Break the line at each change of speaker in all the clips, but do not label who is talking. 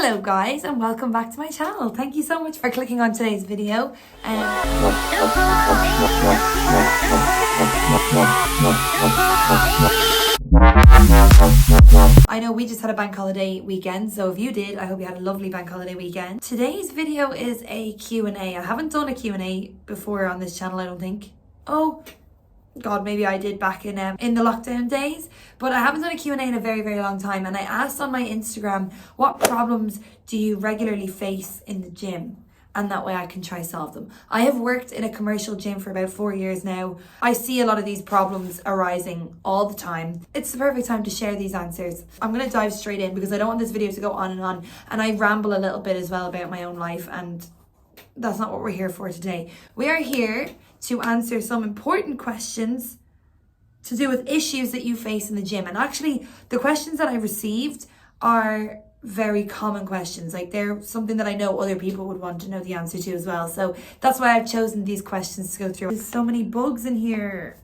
Hello guys and welcome back to my channel. Thank you so much for clicking on today's video. I know we just had a bank holiday weekend, so if you did, I hope you had a lovely bank holiday weekend. Today's video is a Q&A. I haven't done a Q&A before on this channel, I don't think. Oh God, maybe I did back in the lockdown days, but I haven't done a Q&A in a very, very long time. And I asked on my Instagram, what problems do you regularly face in the gym? And that way I can try solve them. I have worked in a commercial gym for about 4 years now. I see a lot of these problems arising all the time. It's the perfect time to share these answers. I'm going to dive straight in because I don't want this video to go on. And I ramble a little bit as well about my own life, and that's not what we're here for today. We are here to answer some important questions to do with issues that you face in the gym. And actually, the questions that I received are very common questions. Like, they're something that I know other people would want to know the answer to as well. So that's why I've chosen these questions to go through. There's so many bugs in here.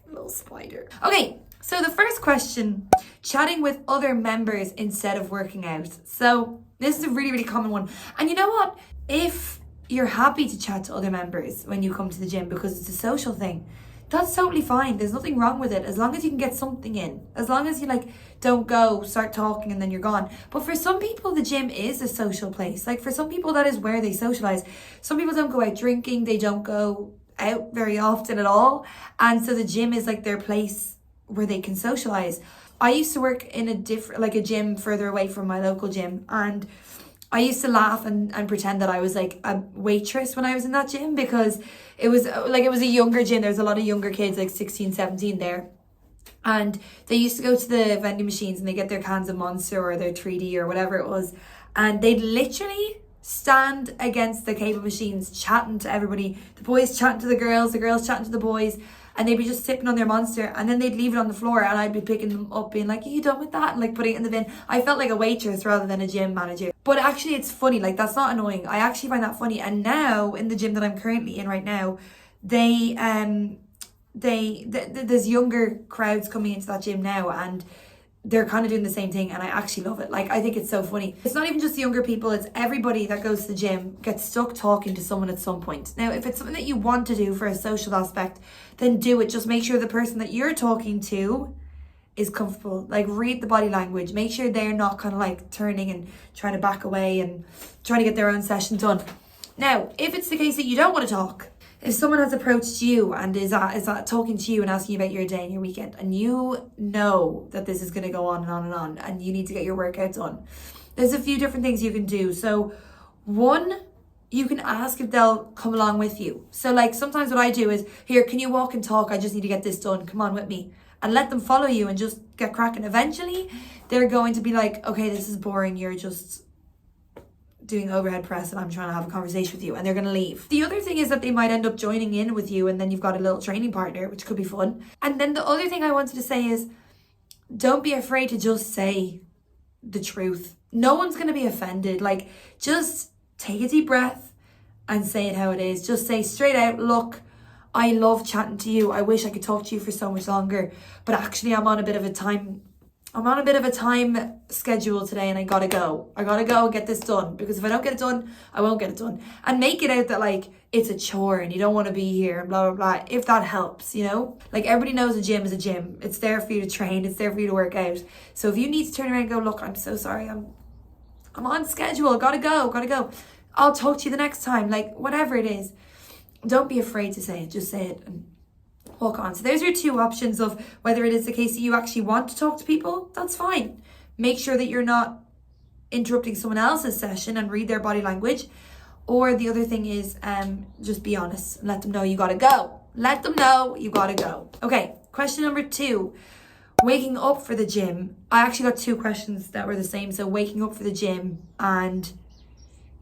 Little spider. Okay, so the first question, chatting with other members instead of working out. So this is a really, really common one. And you know what? If you're happy to chat to other members when you come to the gym because it's a social thing, that's totally fine. There's nothing wrong with it, as long as you can get something in. As long as you don't go, start talking and then you're gone. But for some people, the gym is a social place. Like, for some people, that is where they socialize. Some people don't go out drinking. They don't go out very often at all. And so the gym is like their place where they can socialize. I used to work in a gym further away from my local gym, and I used to laugh and pretend that I was like a waitress when I was in that gym, because it was a younger gym. There's a lot of younger kids, like 16, 17 there. And they used to go to the vending machines and they get their cans of Monster or their 3D or whatever it was. And they'd literally stand against the cable machines chatting to everybody. The boys chatting to the girls chatting to the boys. And they'd be just sipping on their Monster, and then they'd leave it on the floor, and I'd be picking them up being like, are you done with that? And like putting it in the bin. I felt like a waitress rather than a gym manager. But actually, it's funny. Like, that's not annoying. I actually find that funny. And now in the gym that I'm currently in right now, there's younger crowds coming into that gym now, and they're kind of doing the same thing, and I actually love it. Like, I think it's so funny. It's not even just the younger people, it's everybody that goes to the gym gets stuck talking to someone at some point. Now, if it's something that you want to do for a social aspect, then do it. Just make sure the person that you're talking to is comfortable. Like, read the body language. Make sure they're not kind of like turning and trying to back away and trying to get their own session done. Now, if it's the case that you don't want to talk, if someone has approached you and is talking to you and asking you about your day and your weekend, and you know that this is going to go on and on and on, and you need to get your workout done, there's a few different things you can do. So one, you can ask if they'll come along with you. So like, sometimes what I do is, here, can you walk and talk? I just need to get this done. Come on with me. And let them follow you and just get cracking. Eventually, they're going to be like, okay, this is boring. You're just doing overhead press and I'm trying to have a conversation with you, and they're going to leave. The other thing is that they might end up joining in with you, and then you've got a little training partner, which could be fun. And then the other thing I wanted to say is, don't be afraid to just say the truth. No one's going to be offended. Like, just take a deep breath and say it how it is. Just say straight out, look, I love chatting to you. I wish I could talk to you for so much longer, but actually I'm on a bit of a time schedule today, and I gotta go and get this done, because if I don't get it done, I won't get it done. And make it out that like it's a chore and you don't want to be here and blah, blah, blah, if that helps, you know? Like, everybody knows a gym is a gym. It's there for you to train. It's there for you to work out. So if you need to turn around and go, look, I'm so sorry. I'm on schedule. Gotta go. I'll talk to you the next time. Like, whatever it is, don't be afraid to say it. Just say it and walk on. So there's your two options of whether it is the case that you actually want to talk to people. That's fine. Make sure that you're not interrupting someone else's session, and read their body language. Or the other thing is, just be honest and let them know you gotta go. Let them know you gotta go. Okay, question number 2. Waking up for the gym. I actually got 2 questions that were the same. So waking up for the gym and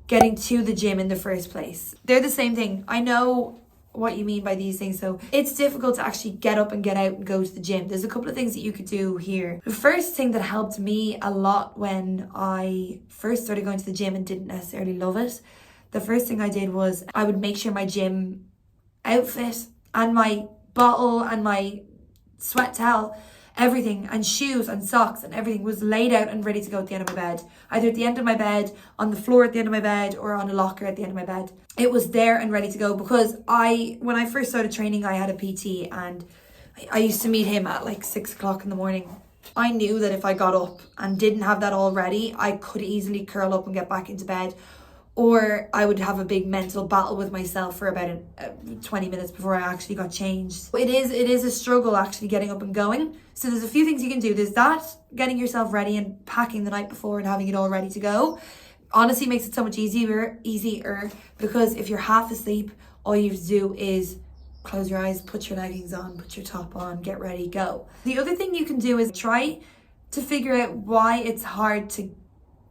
getting to the gym in the first place. They're the same thing. I know what you mean by these things. So it's difficult to actually get up and get out and go to the gym. There's a couple of things that you could do here. The first thing that helped me a lot when I first started going to the gym and didn't necessarily love it, the first thing I did was I would make sure my gym outfit and my bottle and my sweat towel, everything, and shoes and socks and everything was laid out and ready to go at the end of my bed. Either at the end of my bed, on the floor at the end of my bed, or on a locker at the end of my bed. It was there and ready to go because when I first started training, I had a PT and I used to meet him at like 6 o'clock in the morning. I knew that if I got up and didn't have that all ready, I could easily curl up and get back into bed, or I would have a big mental battle with myself for about 20 minutes before I actually got changed. It is a struggle actually getting up and going. So there's a few things you can do. There's that, getting yourself ready and packing the night before and having it all ready to go. Honestly makes it so much easier because if you're half asleep, all you have to do is close your eyes, put your leggings on, put your top on, get ready, go. The other thing you can do is try to figure out why it's hard to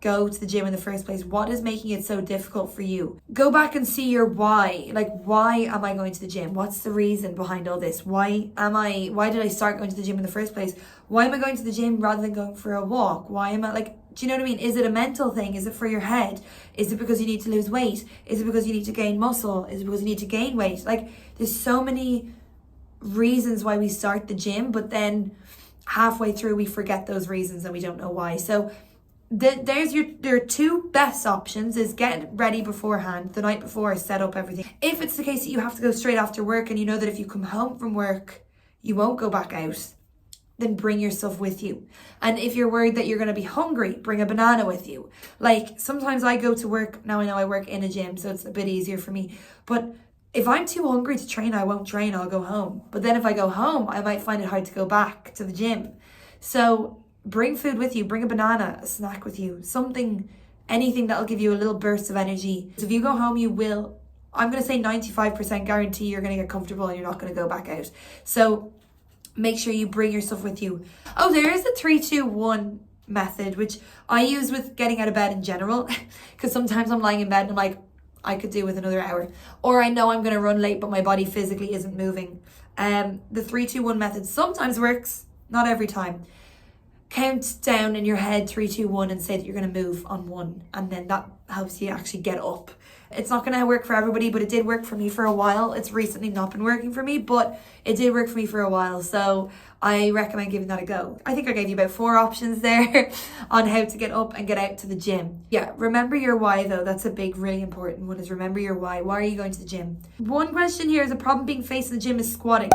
go to the gym in the first place. What is making it so difficult for you? Go back and see your why. Like, why am I going to the gym? What's the reason behind all this? Why did I start going to the gym in the first place? Why am I going to the gym rather than going for a walk? Why am I do you know what I mean? Is it a mental thing? Is it for your head? Is it because you need to lose weight? Is it because you need to gain muscle? Is it because you need to gain weight? Like, there's so many reasons why we start the gym, but then halfway through we forget those reasons and we don't know why. So there are two best options is get ready beforehand, the night before, set up everything. If it's the case that you have to go straight after work and you know that if you come home from work, you won't go back out, then bring your stuff with you. And if you're worried that you're going to be hungry, bring a banana with you. Like, sometimes I go to work, now I know I work in a gym, so it's a bit easier for me. But if I'm too hungry to train, I won't train, I'll go home. But then if I go home, I might find it hard to go back to the gym. So bring food with you, bring a banana, a snack with you, something, anything that'll give you a little burst of energy. So if you go home, you will, I'm going to say 95% guarantee you're going to get comfortable and you're not going to go back out. So make sure you bring your stuff with you. Oh, there is the 3-2-1 method, which I use with getting out of bed in general, because sometimes I'm lying in bed and I'm like, I could do with another hour. Or I know I'm going to run late, but my body physically isn't moving. The 3-2-1 method sometimes works, not every time. Count down in your head 3, 2, 1 and say that you're going to move on 1, and then that helps you actually get up. It's not going to work for everybody, but it did work for me for a while. It's recently not been working for me, but it did work for me for a while, so I recommend giving that a go. I think I gave you about 4 options there on how to get up and get out to the gym. Yeah, remember your why though. That's a big, really important one, is remember your why. Why are you going to the gym? One question here is a problem being faced in the gym is squatting.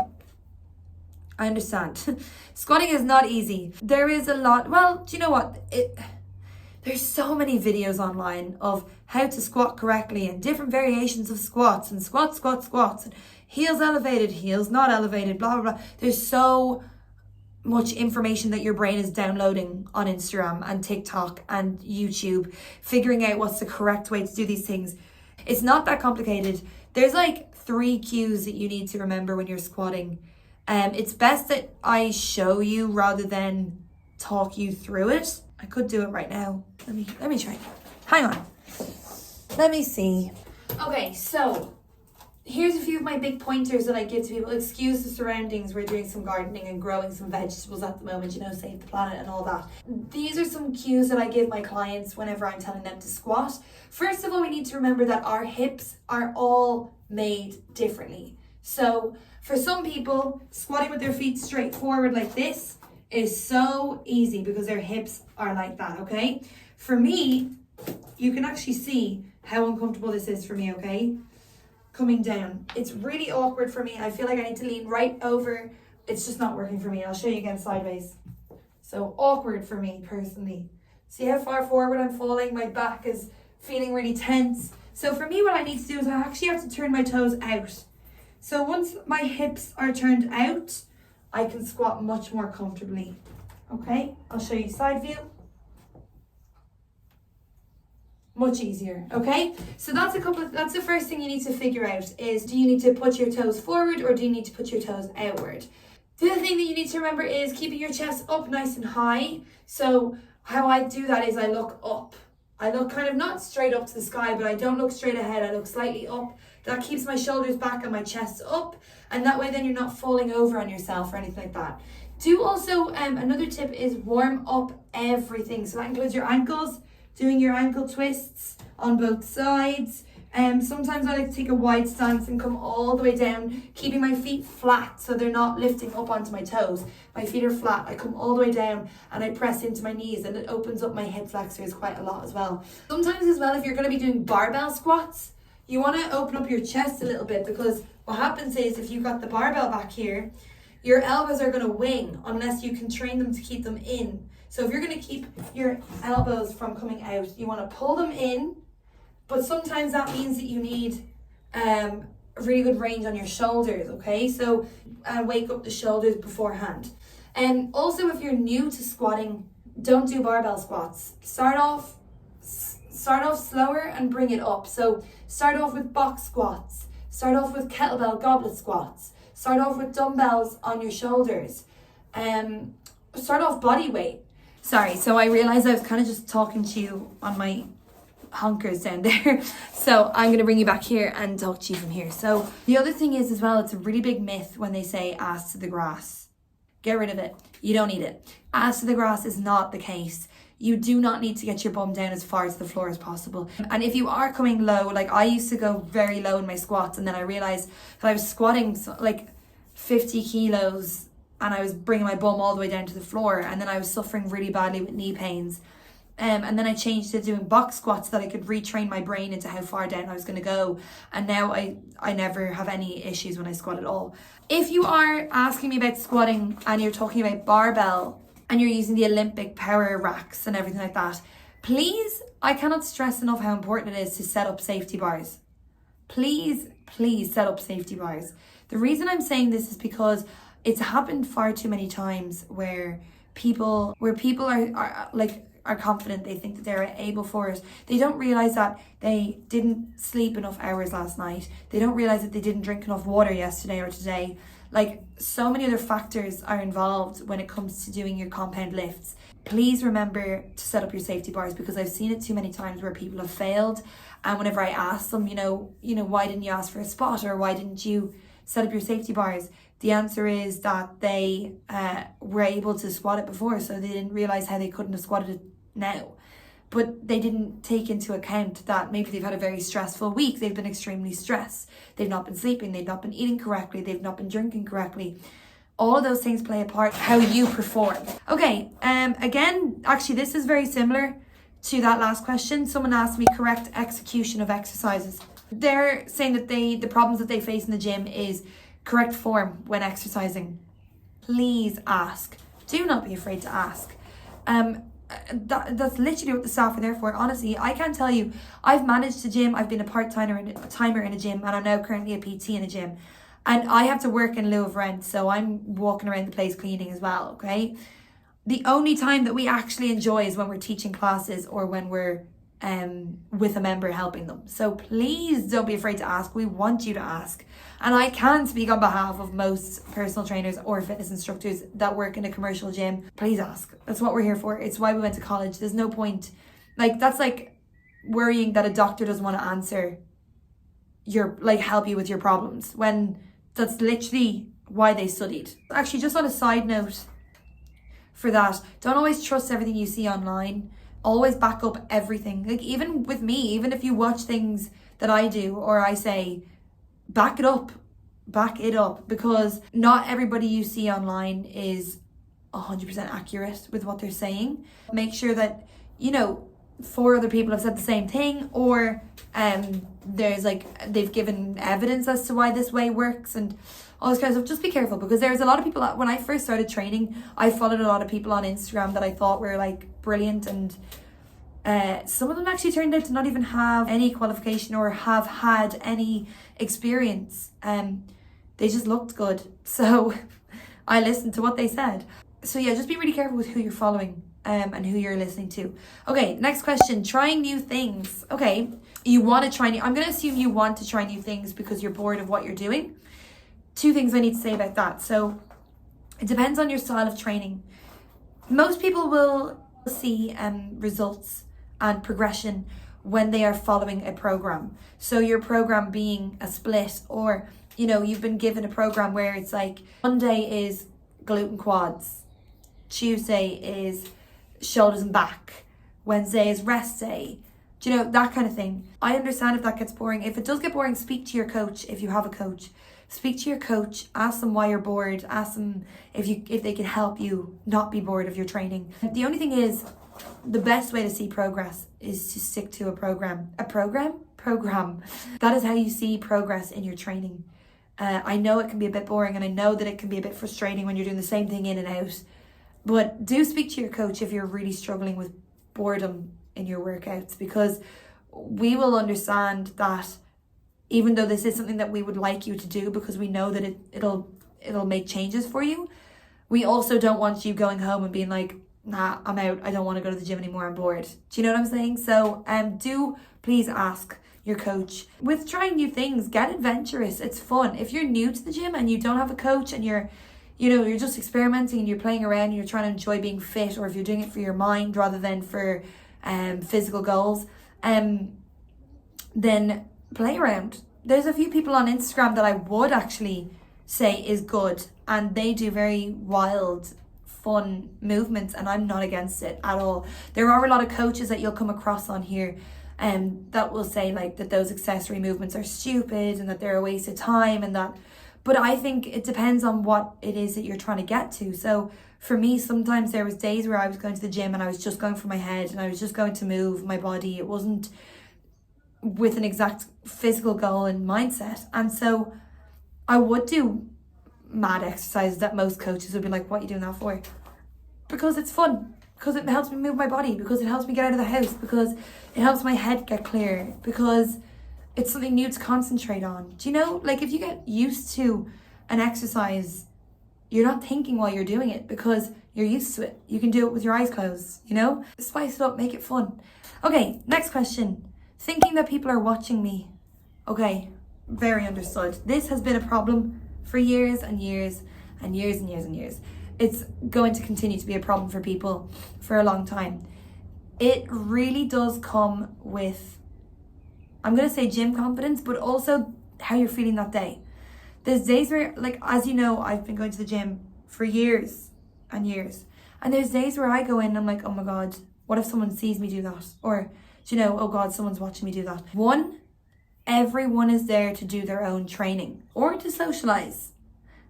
I understand. Squatting is not easy. There is a lot, well, do you know what? There's so many videos online of how to squat correctly and different variations of squats and squats, and heels elevated, heels not elevated, blah, blah, blah. There's so much information that your brain is downloading on Instagram and TikTok and YouTube, figuring out what's the correct way to do these things. It's not that complicated. There's like 3 cues that you need to remember when you're squatting. It's best that I show you rather than talk you through it. I could do it right now. Let me try. Hang on. Let me see. Okay, so here's a few of my big pointers that I give to people. Excuse the surroundings. We're doing some gardening and growing some vegetables at the moment, you know, save the planet and all that. These are some cues that I give my clients whenever I'm telling them to squat. First of all, we need to remember that our hips are all made differently. So for some people, squatting with their feet straight forward like this is so easy because their hips are like that, okay? For me, you can actually see how uncomfortable this is for me, okay? Coming down. It's really awkward for me. I feel like I need to lean right over. It's just not working for me. I'll show you again sideways. So awkward for me personally. See how far forward I'm falling? My back is feeling really tense. So for me, what I need to do is I actually have to turn my toes out. So once my hips are turned out, I can squat much more comfortably. Okay, I'll show you side view. Much easier, okay? So that's the first thing you need to figure out is, do you need to put your toes forward or do you need to put your toes outward? The other thing that you need to remember is keeping your chest up nice and high. So how I do that is I look up. I look kind of not straight up to the sky, but I don't look straight ahead. I look slightly up. That keeps my shoulders back and my chest up. And that way then you're not falling over on yourself or anything like that. Do also, another tip is warm up everything. So that includes your ankles, doing your ankle twists on both sides, Sometimes I like to take a wide stance and come all the way down, keeping my feet flat so they're not lifting up onto my toes. My feet are flat. I come all the way down and I press into my knees, and it opens up my hip flexors quite a lot as well. Sometimes as well, if you're going to be doing barbell squats, you want to open up your chest a little bit, because what happens is if you've got the barbell back here, your elbows are going to wing unless you can train them to keep them in. So if you're going to keep your elbows from coming out, you want to pull them in, but sometimes that means that you need a really good range on your shoulders, okay? So wake up the shoulders beforehand. And also, if you're new to squatting, don't do barbell squats. Start off slower and bring it up. So start off with box squats. Start off with kettlebell goblet squats. Start off with dumbbells on your shoulders. Start off body weight. Sorry, so I realized I was kind of just talking to you on my honkers down there. So I'm going to bring you back here and talk to you from here. So the other thing is as well, it's a really big myth when they say ass to the grass. Get rid of it. You don't need it. Ass to the grass is not the case. You do not need to get your bum down as far to the floor as possible. And if you are coming low, like I used to go very low in my squats, and then I realized that I was squatting like 50 kilos and I was bringing my bum all the way down to the floor, and then I was suffering really badly with knee pains. And then I changed to doing box squats so that I could retrain my brain into how far down I was going to go. And now I never have any issues when I squat at all. If you are asking me about squatting and you're talking about barbell and you're using the Olympic power racks and everything like that, please, I cannot stress enough how important it is to set up safety bars. Please set up safety bars. The reason I'm saying this is because it's happened far too many times where people are confident, they think that they're able for it. They don't realize that they didn't sleep enough hours last night. They don't realize that they didn't drink enough water yesterday or today. Like, so many other factors are involved when it comes to doing your compound lifts. Please remember to set up your safety bars, because I've seen it too many times where people have failed. And whenever I ask them, why didn't you ask for a spot, or why didn't you set up your safety bars? The answer is that they were able to squat it before, so they didn't realize how they couldn't have squatted it now. But they didn't take into account that maybe they've had a very stressful week. They've been extremely stressed. They've not been sleeping. They've not been eating correctly. They've not been drinking correctly. All of those things play a part how you perform. Okay, again, actually, this is very similar to that last question. Someone asked me correct execution of exercises. They're saying that the problems that they face in the gym is correct form when exercising. Please ask. Do not be afraid to ask. That's literally what the staff are there for. Honestly, I can't tell you. I've managed a gym. I've been a part-timer in a gym, and I'm now currently a PT in a gym. And I have to work in lieu of rent, so I'm walking around the place cleaning as well, okay? The only time that we actually enjoy is when we're teaching classes or when we're with a member helping them. So please don't be afraid to ask. We want you to ask. And I can speak on behalf of most personal trainers or fitness instructors that work in a commercial gym. Please ask. That's what we're here for. It's why we went to college. There's no point. That's like worrying that a doctor doesn't want to answer help you with your problems, when that's literally why they studied. Actually, just on a side note for that, don't always trust everything you see online. Always back up everything. Like, even with me, even if you watch things that I do or I say, back it up, because not everybody you see online is 100% accurate with what they're saying. Make sure that, 4 other people have said the same thing, or there's they've given evidence as to why this way works and all this kind of stuff. Just be careful, because there's a lot of people that, when I first started training, I followed a lot of people on Instagram that I thought were brilliant, and some of them actually turned out to not even have any qualification or have had any experience. They just looked good, so I listened to what they said. So yeah, just be really careful with who you're following and who you're listening to. Okay, next question. Trying new things. Okay, you want to try I'm going to assume you want to try new things because you're bored of what you're doing. 2 things I need to say about that. So it depends on your style of training. Most people will see results and progression when they are following a program. So your program being a split, or you've been given a program where it's Monday is glute and quads, Tuesday is shoulders and back, Wednesday is rest day, Do you know, that kind of thing. I understand if that gets boring. If it does get boring, speak to your coach if you have a coach. Speak to your coach, ask them why you're bored, ask them if they can help you not be bored of your training. The only thing is, the best way to see progress is to stick to a program. A program? Program. That is how you see progress in your training. I know it can be a bit boring, and I know that it can be a bit frustrating when you're doing the same thing in and out. But do speak to your coach if you're really struggling with boredom in your workouts, because we will understand that even though this is something that we would like you to do because we know that it'll make changes for you, we also don't want you going home and being like, nah, I'm out, I don't want to go to the gym anymore, I'm bored. Do you know what I'm saying? So do please ask your coach. With trying new things, get adventurous. It's fun. If you're new to the gym and you don't have a coach and you're just experimenting and you're playing around and you're trying to enjoy being fit, or if you're doing it for your mind rather than for physical goals, then play around. There's a few people on Instagram that I would actually say is good, and they do very wild, fun movements, and I'm not against it at all. There are a lot of coaches that you'll come across on here that will say like that those accessory movements are stupid and that they're a waste of time and that, but I think it depends on what it is that you're trying to get to. So for me, sometimes there was days where I was going to the gym and I was just going for my head and I was just going to move my body. It wasn't with an exact physical goal and mindset. And so I would do mad exercises that most coaches would be like, what are you doing that for? Because it's fun, because it helps me move my body, because it helps me get out of the house, because it helps my head get clear, because it's something new to concentrate on. Do you know, like if you get used to an exercise, you're not thinking while you're doing it because you're used to it. You can do it with your eyes closed, you know? Spice it up, make it fun. Okay, next question. Thinking that people are watching me. Okay, very understood. This has been a problem for years and years and years and years and years. It's going to continue to be a problem for people for a long time. It really does come with, I'm going to say gym confidence, but also how you're feeling that day. There's days where, like, as you know, I've been going to the gym for years and years. And there's days where I go in and I'm like, oh my God, what if someone sees me do that? Or, do you know, oh God, someone's watching me do that. One, everyone is there to do their own training or to socialize.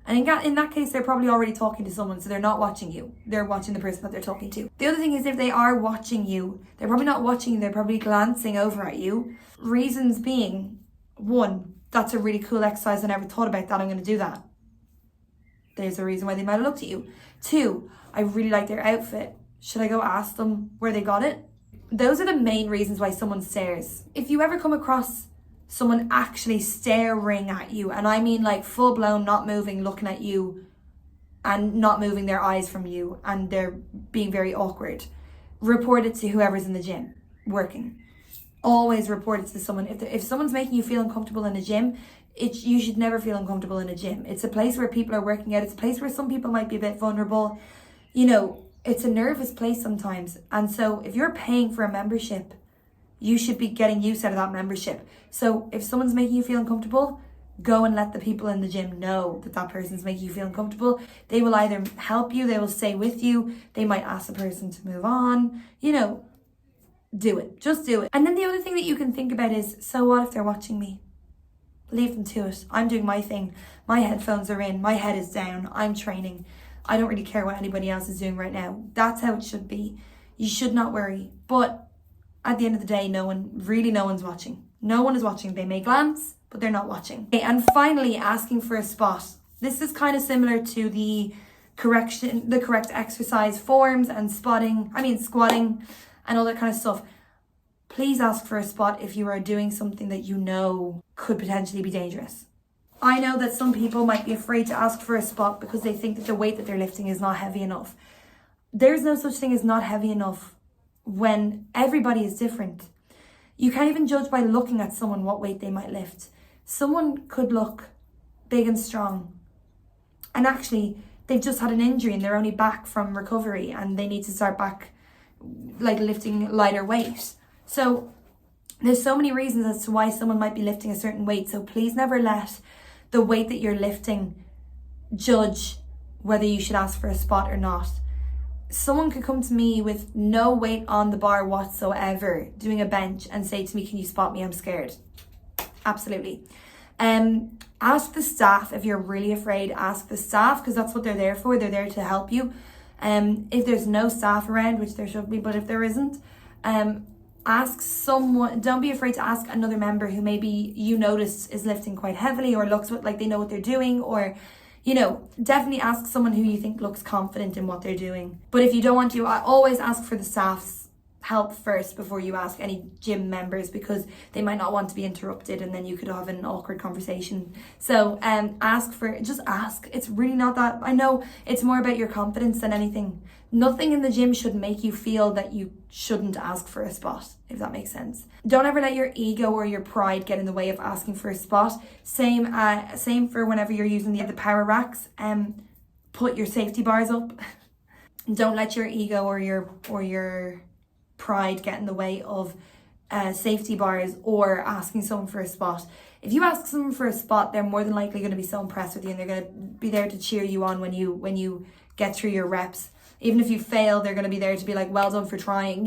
And in that case, they're probably already talking to someone, so they're not watching you. They're watching the person that they're talking to. The other thing is, if they are watching you, they're probably not watching you, they're probably glancing over at you. Reasons being, one, that's a really cool exercise, I never thought about that, I'm going to do that. There's a reason why they might have looked at you. Two, I really like their outfit. Should I go ask them where they got it? Those are the main reasons why someone stares. If you ever come across someone actually staring at you, and I mean like full blown not moving, looking at you and not moving their eyes from you, and they're being very awkward, report it to whoever's in the gym working. Always report it to someone. If someone's making you feel uncomfortable in a gym, you should never feel uncomfortable in a gym. It's a place where people are working out. It's a place where some people might be a bit vulnerable. You know, it's a nervous place sometimes. And so if you're paying for a membership, you should be getting use out of that membership. So if someone's making you feel uncomfortable, go and let the people in the gym know that that person's making you feel uncomfortable. They will either help you, they will stay with you, they might ask the person to move on, you know, do it, just do it. And then the other thing that you can think about is, so what if they're watching me? Leave them to it. I'm doing my thing. My headphones are in, my head is down, I'm training. I don't really care what anybody else is doing right now. That's how it should be. You should not worry. But at the end of the day, no one's watching. No one is watching. They may glance, but they're not watching. Okay, and finally, asking for a spot. This is kind of similar to the correct exercise forms and squatting and all that kind of stuff. Please ask for a spot if you are doing something that you know could potentially be dangerous. I know that some people might be afraid to ask for a spot because they think that the weight that they're lifting is not heavy enough. There's no such thing as not heavy enough when everybody is different. You can't even judge by looking at someone what weight they might lift. Someone could look big and strong, and actually they've just had an injury and they're only back from recovery and they need to start back like lifting lighter weight. So there's so many reasons as to why someone might be lifting a certain weight. So please never let the weight that you're lifting judge whether you should ask for a spot or not. someone could come to me with no weight on the bar whatsoever, doing a bench, and say to me, can you spot me? I'm scared. Absolutely. Ask the staff. If you're really afraid, ask the staff, because that's what they're there for. They're there to help you. If there's no staff around, which there should be, but if there isn't, ask someone. Don't be afraid to ask another member who maybe you notice is lifting quite heavily or looks like they know what they're doing, or definitely ask someone who you think looks confident in what they're doing. But if you don't want to, I always ask for the staff's help first before you ask any gym members, because they might not want to be interrupted and then you could have an awkward conversation. So just ask. It's really not that, I know it's more about your confidence than anything. Nothing in the gym should make you feel that you shouldn't ask for a spot, if that makes sense. Don't ever let your ego or your pride get in the way of asking for a spot. Same for whenever you're using the power racks. Put your safety bars up. Don't let your ego or your pride get in the way of safety bars or asking someone for a spot. If you ask someone for a spot, they're more than likely going to be so impressed with you, and they're going to be there to cheer you on when you get through your reps. Even if you fail, they're going to be there to be like, well done for trying,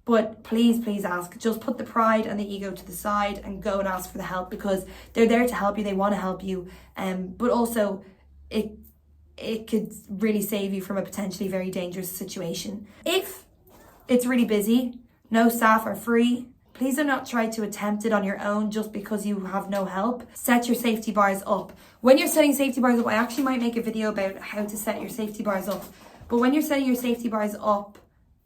but please ask. Just put the pride and the ego to the side and go and ask for the help, because they're there to help you. They want to help you, but also it could really save you from a potentially very dangerous situation. If it's really busy, no staff are free, please do not try to attempt it on your own just because you have no help. Set your safety bars up. When you're setting safety bars up, I actually might make a video about how to set your safety bars up. But when you're setting your safety bars up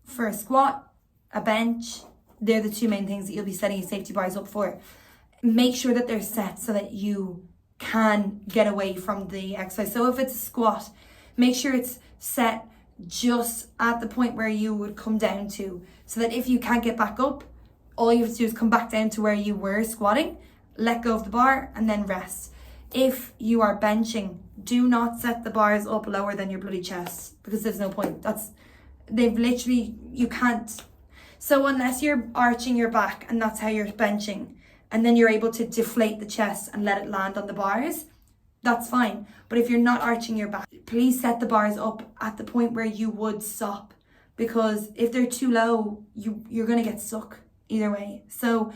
for a squat, a bench, they're the two main things that you'll be setting your safety bars up for. Make sure that they're set so that you can get away from the exercise. So if it's a squat, make sure it's set just at the point where you would come down to, so that if you can't get back up, all you have to do is come back down to where you were squatting, let go of the bar, and then rest. If you are benching, do not set the bars up lower than your bloody chest, because there's no point. You can't. So unless you're arching your back and that's how you're benching, and then you're able to deflate the chest and let it land on the bars, that's fine. But if you're not arching your back, please set the bars up at the point where you would stop, because if they're too low, you're going to get stuck either way. So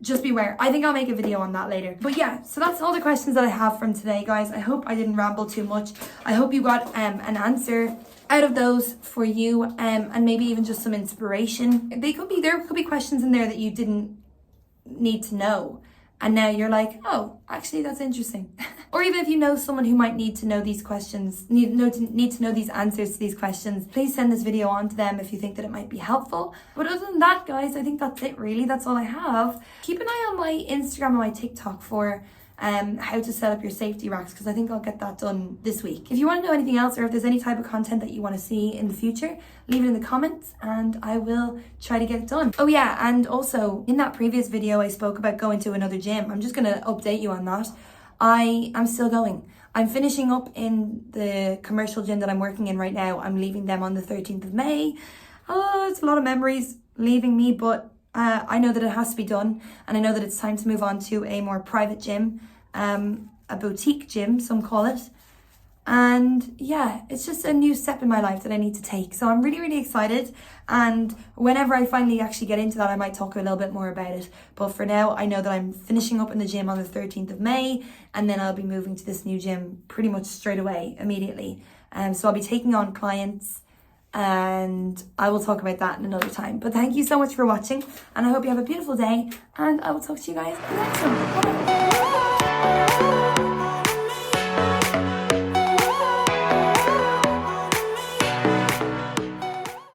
just beware. I think I'll make a video on that later. But yeah, so that's all the questions that I have from today, guys. I hope I didn't ramble too much. I hope you got an answer out of those for you, and maybe even just some inspiration. There could be questions in there that you didn't need to know, and now you're like, oh, actually that's interesting. Or even if you know someone who might need to know these questions, need to know these answers to these questions, please send this video on to them if you think that it might be helpful. But other than that, guys, I think that's it really. That's all I have. Keep an eye on my Instagram and my TikTok for how to set up your safety racks, because I think I'll get that done this week. If you want to know anything else, or if there's any type of content that you want to see in the future, leave it in the comments and I will try to get it done. Oh yeah, and also in that previous video I spoke about going to another gym. I'm just going to update you on that. I am still going. I'm finishing up in the commercial gym that I'm working in right now. I'm leaving them on the 13th of May. Oh, it's a lot of memories leaving me, but I know that it has to be done, and I know that it's time to move on to a more private gym, a boutique gym, some call it. And yeah, it's just a new step in my life that I need to take. So I'm really, really excited. And whenever I finally actually get into that, I might talk a little bit more about it. But for now, I know that I'm finishing up in the gym on the 13th of May, and then I'll be moving to this new gym pretty much straight away, immediately. So I'll be taking on clients, and I will talk about that in another time. But thank you so much for watching, and I hope you have a beautiful day, and I will talk to you guys in the next one. Bye.